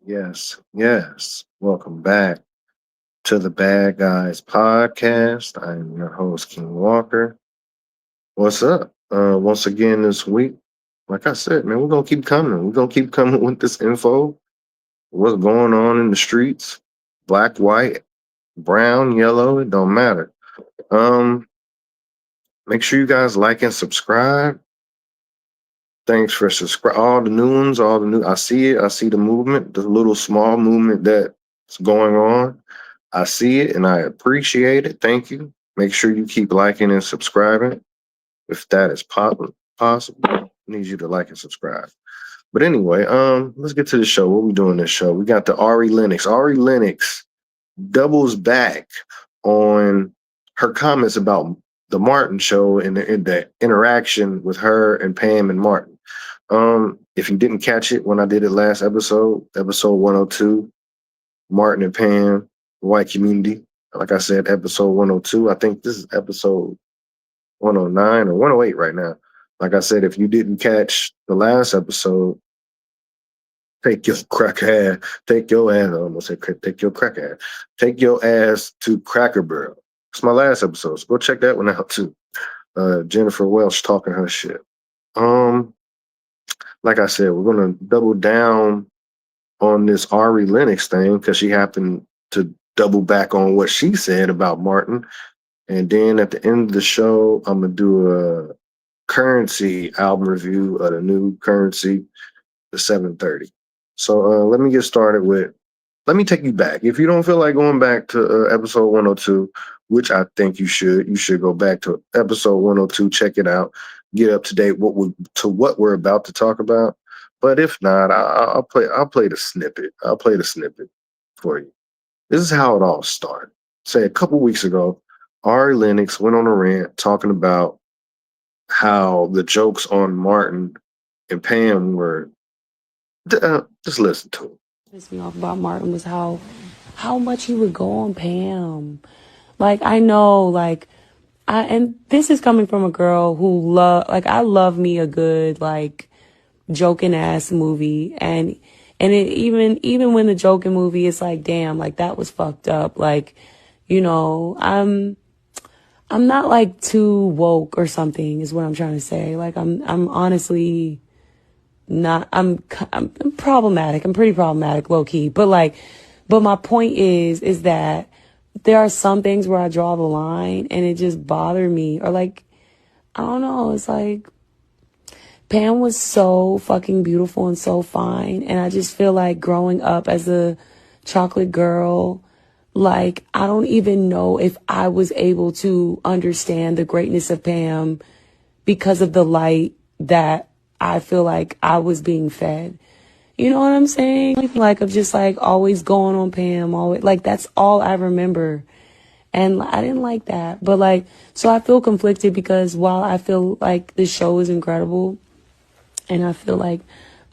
Yes, yes. Welcome back to the Bad Guys Podcast. I am your host, King Walker. What's up? Once again this week, like I said, man, we're gonna keep coming. We're gonna keep coming with this info. What's going on in the streets? Black, white, brown, yellow, it don't matter. Um, Make sure you guys like and subscribe. Thanks for subscribe. All the new ones, all the new. I see it. I see the movement, the little small movement that's going on. I see it and I appreciate it. Thank you. Make sure you keep liking and subscribing if that is possible. I need you to like and subscribe. But anyway, let's get to the show. What we doing this show? We got the Ari Lennox. Ari Lennox doubles back on her comments about the Martin show and the interaction with her and Pam and Martin. If you didn't catch it when I did it last episode 102, Martin and Pam, white community. Like I said, episode 102. I think this is episode 109 or 108 right now. Like I said, if you didn't catch the last episode, take your crack ass, take your ass, I almost said take your crack ass, take your ass to Cracker Barrel. It's my last episode, so go check that one out too. Jennifer Welch talking her shit. Um, like I said, we're gonna double down on this Ari Lennox thing because she happened to double back on what she said about Martin. And then at the end of the show, I'm gonna do a Currency album review of the new Currency, the 730. So let me get started with. Let me take you back. If you don't feel like going back to episode 102, which I think you should go back to episode 102. Check it out. Get up to date what we're about to talk about. But if not, I'll play the snippet. I'll play the snippet for you. This is how it all started. Say a couple weeks ago, Ari Lennox went on a rant talking about how the jokes on Martin and Pam were. Just listen to it. Pissed me off about Martin was how much he would go on Pam. Like I know, and this is coming from a girl who I love me a good joking ass movie, and it even when the joking movie is like, damn, like that was fucked up. I'm not like too woke or something is what I'm trying to say. Like I'm honestly not, I'm problematic. I'm pretty problematic, low key. But my point is that there are some things where I draw the line and it just bothered me. Or I don't know. It's like Pam was so fucking beautiful and so fine. And I just feel like growing up as a chocolate girl, I don't even know if I was able to understand the greatness of Pam because of the light that I feel like I was being fed. You know what I'm saying? Of just always going on Pam, always that's all I remember. And I didn't like that. But so I feel conflicted because while I feel like this show is incredible and I feel like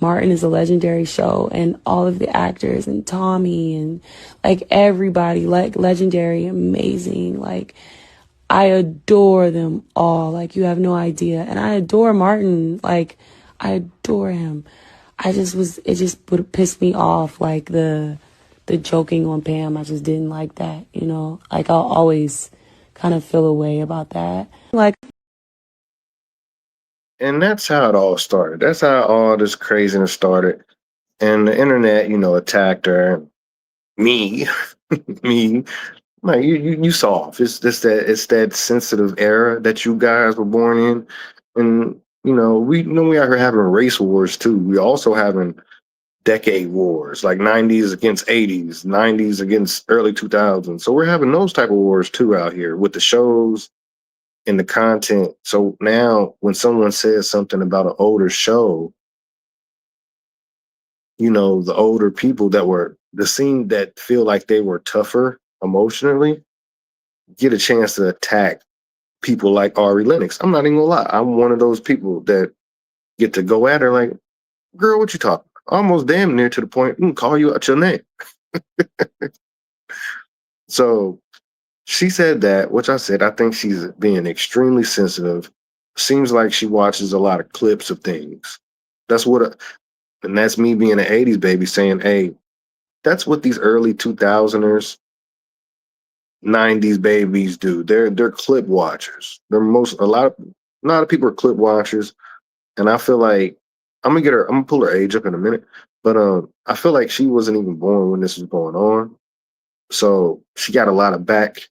Martin is a legendary show and all of the actors and Tommy and everybody legendary, amazing, I adore them all. You have no idea. And I adore Martin. I adore him. It just would piss me off. The joking on Pam. I just didn't like that, you know? I'll always kind of feel a way about that. And that's how it all started. That's how all this craziness started. And the internet, attacked her. Me, me. Like you soft. It's that sensitive era that you guys were born in. And we out here having race wars too. We also having decade wars, like 90s against 80s, 90s against early 2000s. So we're having those type of wars too out here with the shows and the content. So now when someone says something about an older show, the older people that were the scene that feel like they were tougher emotionally get a chance to attack people like Ari Lennox. I'm not even gonna lie. I'm one of those people that get to go at her like, girl, what you talking about? Almost damn near to the point, call you out your name. So she said that, which I said, I think she's being extremely sensitive. Seems like she watches a lot of clips of things. That's and that's me being an 80s baby saying, hey, That's what these early 2000ers, 90s babies do. They're clip watchers. They're most a lot of people are clip watchers, and I feel like I'm gonna pull her age up in a minute, but I feel like she wasn't even born when this was going on. So she got a lot of back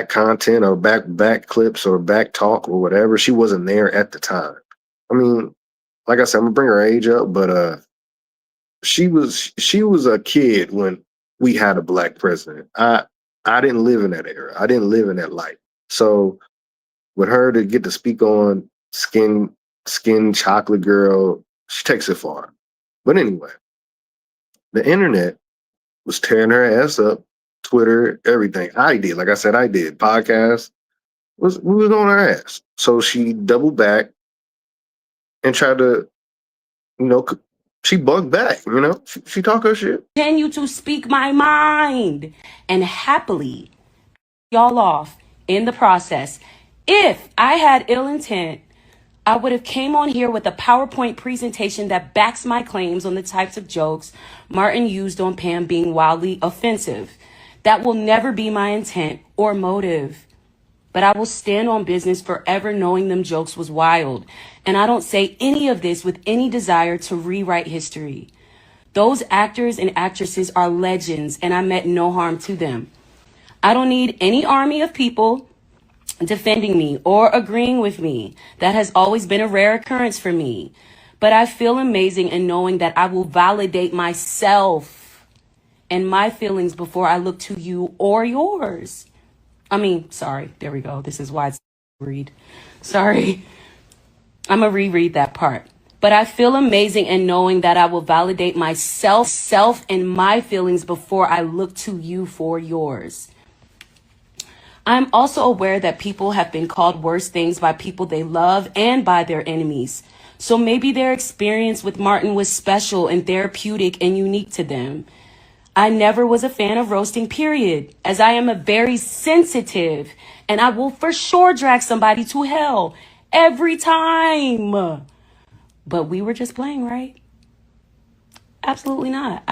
content or back clips or back talk or whatever. She wasn't there at the time. I mean, like I said, I'm gonna bring her age up, but she was a kid when we had a black president. I didn't live in that era. I didn't live in that life. So with her to get to speak on skin chocolate girl, she takes it far. But anyway, the internet was tearing her ass up. Twitter, everything. I did. Like I said, I did. Podcast. We was on her ass. So she doubled back and tried to, you know, she bugged back, you know. She talk her shit. Continue to speak my mind and happily y'all off in the process. If I had ill intent, I would have came on here with a PowerPoint presentation that backs my claims on the types of jokes Martin used on Pam being wildly offensive. That will never be my intent or motive. But I will stand on business forever knowing them jokes was wild. And I don't say any of this with any desire to rewrite history. Those actors and actresses are legends, and I meant no harm to them. I don't need any army of people defending me or agreeing with me. That has always been a rare occurrence for me. But I feel amazing in knowing that I will validate myself and my feelings before I look to you or yours. Sorry, there we go. This is why it's read. Sorry. I'm going to reread that part. But I feel amazing in knowing that I will validate myself, self, and my feelings before I look to you for yours. I'm also aware that people have been called worse things by people they love and by their enemies. So maybe their experience with Martin was special and therapeutic and unique to them. I never was a fan of roasting, period, as I am a very sensitive and I will for sure drag somebody to hell every time. But we were just playing, right? Absolutely not.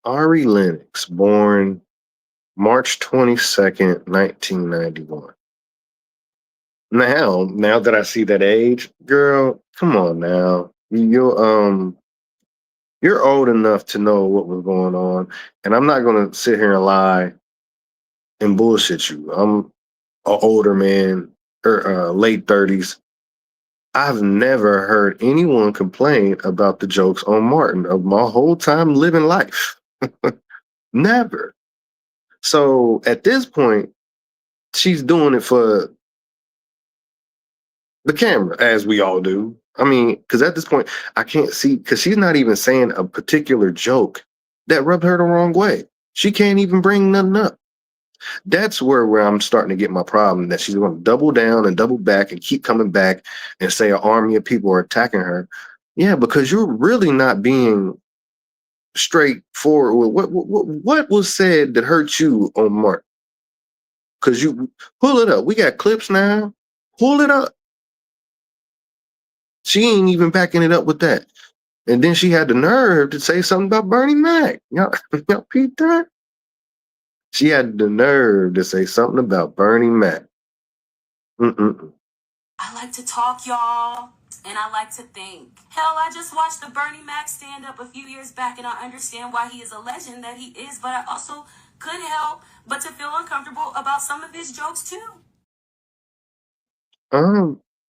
Ari Lennox, born March 22nd, 1991. Now that I see that age, girl, come on now. You're old enough to know what was going on, and I'm not gonna sit here and lie and bullshit you. I'm an older man, or late 30s. I've never heard anyone complain about the jokes on Martin of my whole time living life. Never. So at this point, she's doing it for the camera, as we all do. I mean, because at this point, I can't see, because she's not even saying a particular joke that rubbed her the wrong way. She can't even bring nothing up. That's where I'm starting to get my problem, that she's going to double down and double back and keep coming back and say an army of people are attacking her. Yeah, because you're really not being straightforward with what was said that hurt you on Mark. Because you pull it up. We got clips now. Pull it up. She ain't even backing it up with that. And then she had the nerve to say something about Bernie Mac. Y'all peep that? She had the nerve to say something about Bernie Mac. Mm-mm. I like to talk, y'all, and I like to think. Hell, I just watched the Bernie Mac stand up a few years back, and I understand why he is a legend that he is, but I also couldn't help but to feel uncomfortable about some of his jokes, too.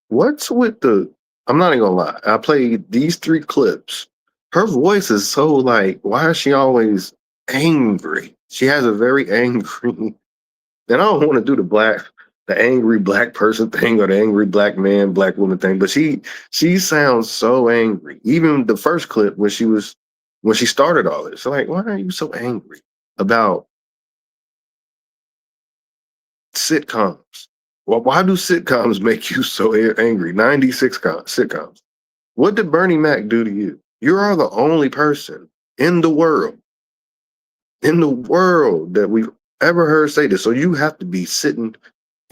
What's with the? I'm not even gonna lie. I played these three clips. Her voice is so like, why is she always angry? She has a very angry. And I don't want to do the angry black person thing or the angry black man, black woman thing, but she sounds so angry. Even the first clip when she started all this, like, why are you so angry about sitcoms? Well, why do sitcoms make you so angry? 96 sitcoms. What did Bernie Mac do to you? You are the only person in the world that we've ever heard say this. So you have to be sitting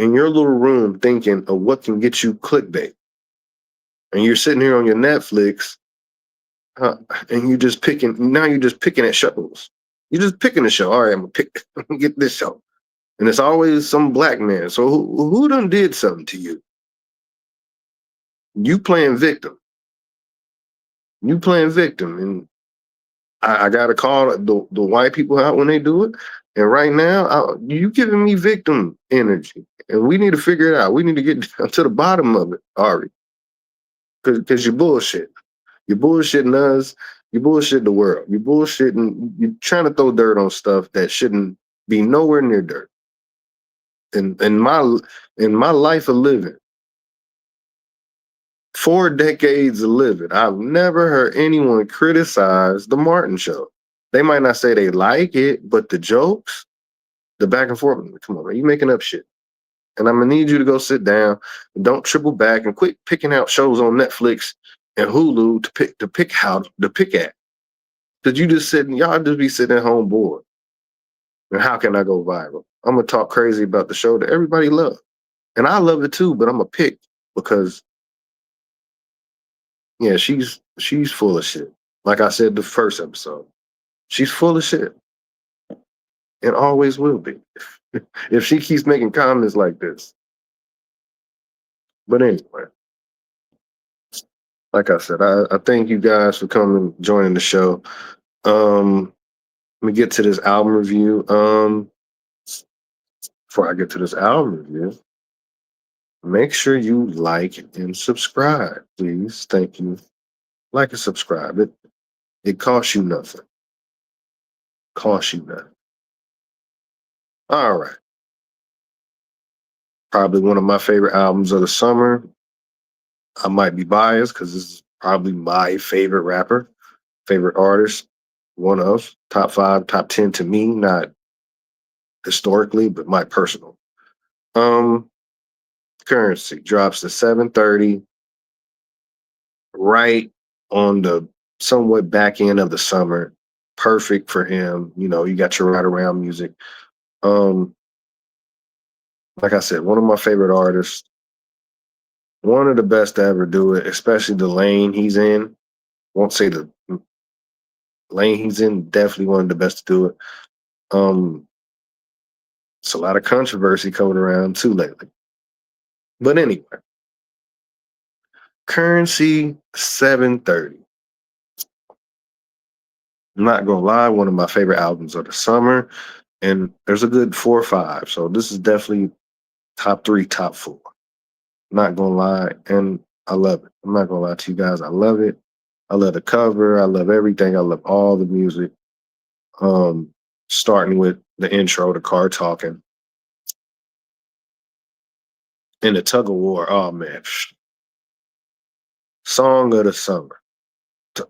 in your little room thinking of what can get you clickbait. And you're sitting here on your Netflix, and you're just picking at shows. You're just picking a show. All right, I'm gonna pick, I'm gonna get this show. And it's always some black man. So who done did something to you? You playing victim. You playing victim. And I gotta call the white people out when they do it. And right now, you giving me victim energy. And we need to figure it out. We need to get down to the bottom of it, Ari. Because you're bullshit. You're bullshitting us. You bullshit the world. You bullshitting. You're trying to throw dirt on stuff that shouldn't be nowhere near dirt. In my life of living, 4 decades of living, I've never heard anyone criticize the Martin show. They might not say they like it, but the jokes, the back and forth, come on, man, you making up shit. And I'm gonna need you to go sit down and don't triple back and quit picking out shows on Netflix and Hulu to pick at. Cause y'all just be sitting at home bored. And how can I go viral? I'm gonna talk crazy about the show that everybody loves. And I love it too, but I'm gonna pick because yeah, she's full of shit. Like I said the first episode. She's full of shit. And always will be. If she keeps making comments like this. But anyway, like I said, I thank you guys for coming, joining the show. Let me get to this album review. Before I get to this album review, make sure you like and subscribe, please. Thank you. Like and subscribe. It costs you nothing. Costs you nothing. All right. Probably one of my favorite albums of the summer. I might be biased because this is probably my favorite rapper, favorite artist, one of top 5, top 10 to me, not historically, but my personal. Currency drops to 7:30, right on the somewhat back end of the summer. Perfect for him. You know, you got your right around music. Like I said, one of my favorite artists, one of the best to ever do it, especially the lane he's in. Won't say the lane he's in, definitely one of the best to do it. It's a lot of controversy coming around too lately. But anyway, Currency 7:30. I'm not gonna lie, one of my favorite albums of the summer, and there's a good 4 or 5. So this is definitely top 3, top 4. Not gonna lie, and I love it. I'm not gonna lie to you guys, I love it. I love the cover. I love everything. I love all the music. Starting with the intro, the car talking, and the tug of war. Oh man, song of the summer,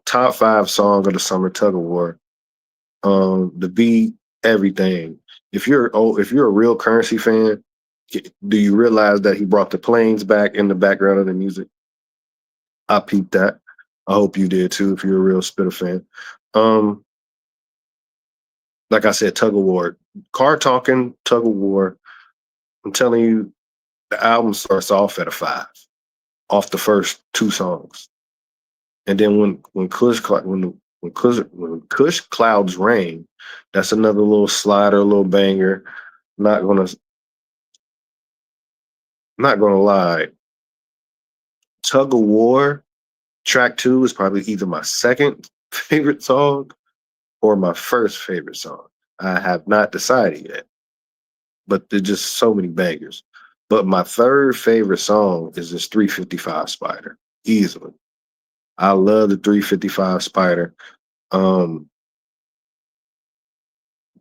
top 5 song of the summer, tug of war. The beat, everything. If you're a real Currency fan, do you realize that he brought the planes back in the background of the music? I peeped that. I hope you did too if you're a real Spitter fan. Like I said, tug of war, car talking, tug of war. I'm telling you, the album starts off at a 5, off the first 2 songs, and then when Kush Clouds Rain, that's another little slider, a little banger. Not gonna lie, tug of war track 2 is probably either my second favorite song or my first favorite song. I have not decided yet, but there's just so many bangers. But my third favorite song is this 355 Spider, easily. I love the 355 Spider.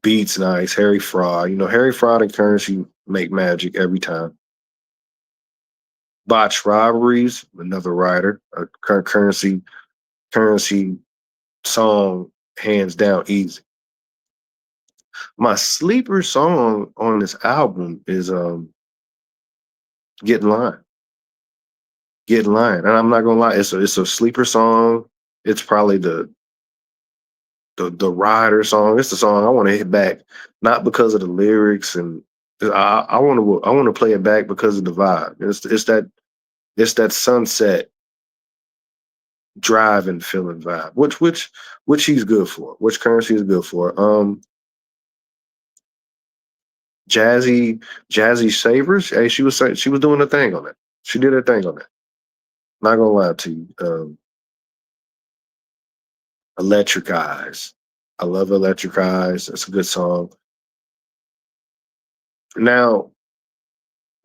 Beats nice. Harry Fraud. You know, Harry Fraud and Currency make magic every time. Botched Robberies, another writer. Currency song, hands down, easy. My sleeper song on this album is Get in Line. Get in Line. And I'm not gonna lie, it's a sleeper song. It's probably the rider song. It's the song I want to hit back, not because of the lyrics and I want to play it back because of the vibe. It's that sunset driving feeling vibe, which he's good for, which Currency is good for. Jazzy Savers, hey, she was doing her thing on it. She did her thing on it. Not gonna lie to you. Electric Eyes. I love Electric Eyes. It's a good song. Now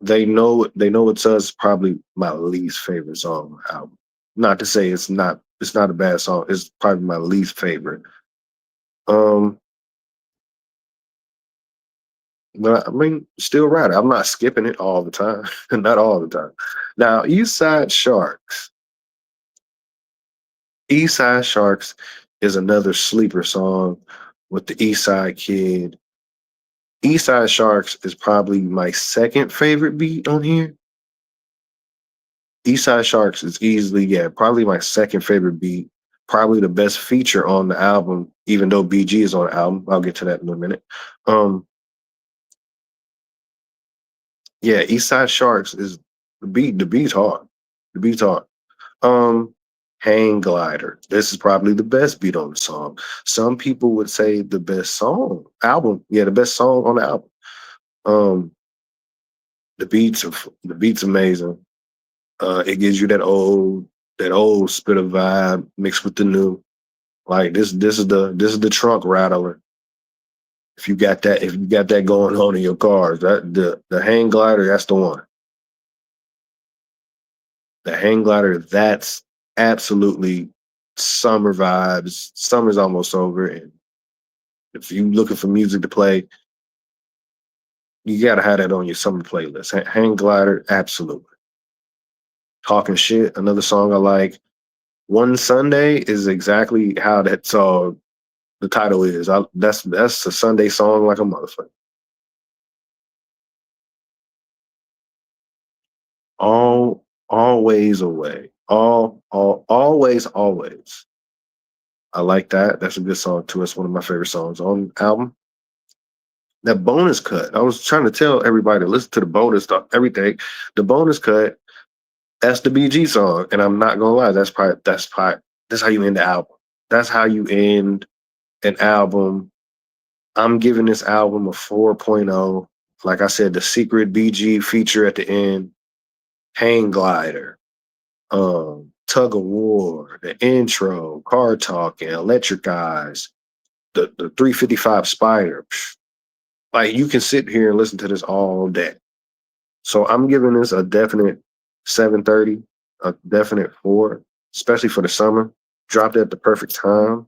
they know it's us probably my least favorite song on the album. Not to say it's not a bad song. It's probably my least favorite. Um but I mean still right. I'm not skipping it all the time. Not all the time. Now East Side Sharks. East Side Sharks is another sleeper song with the East Side Kid. East Side Sharks is probably my second favorite beat on here. East Side Sharks is easily, yeah, probably my second favorite beat. Probably the best feature on the album, even though BG is on the album. I'll get to that in a minute. Um, yeah, East Side Sharks is the beat. The beat's hard. The beat's hard. Um, Hang Glider. This is probably the best beat on the song. Some people would say the best song album. Yeah, the best song on the album. Um, the beat's amazing. It gives you that old spit of vibe mixed with the new. Like this is the trunk rattler. If you got that going on in your cars, that the hang glider, that's the one. The hang glider, that's absolutely summer vibes. Summer's almost over, and if you looking for music to play, you gotta have that on your summer playlist. Hang glider, absolutely. Talking shit, another song I like. One Sunday is exactly how that song the title is. That's a Sunday song like a motherfucker. Always away. Always, always. I like that. That's a good song too. It's one of my favorite songs on the album. That bonus cut. I was trying to tell everybody to listen to the bonus stuff, everything. The bonus cut, that's the BG song. And I'm not gonna lie, that's how you end the album. That's how you end an album. I'm giving this album a 4.0. Like I said, the secret BG feature at the end, Hang Glider, Tug of War, the intro, Car Talking, Electric Eyes, the 355 Spider. Like you can sit here and listen to this all day. So I'm giving this a definite 730, a definite 4, especially for the summer. Dropped at the perfect time.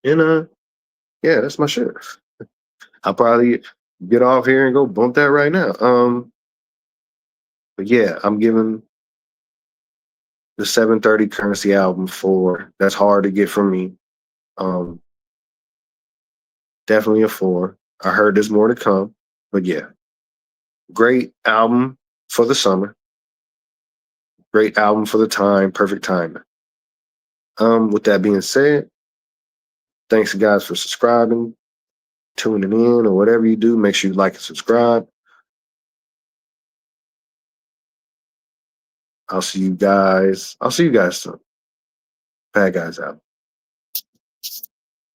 And yeah, that's my shit. I'll probably get off here and go bump that right now. But yeah, I'm giving the 730 Currency album 4. That's hard to get from me. Um, Definitely a 4. I heard there's more to come. But yeah, great album for the summer. Great album for the time. Perfect timing. With that being said, thanks guys for subscribing, tuning in, or whatever you do. Make sure you like and subscribe. I'll see you guys. I'll see you guys soon. Bad guys out.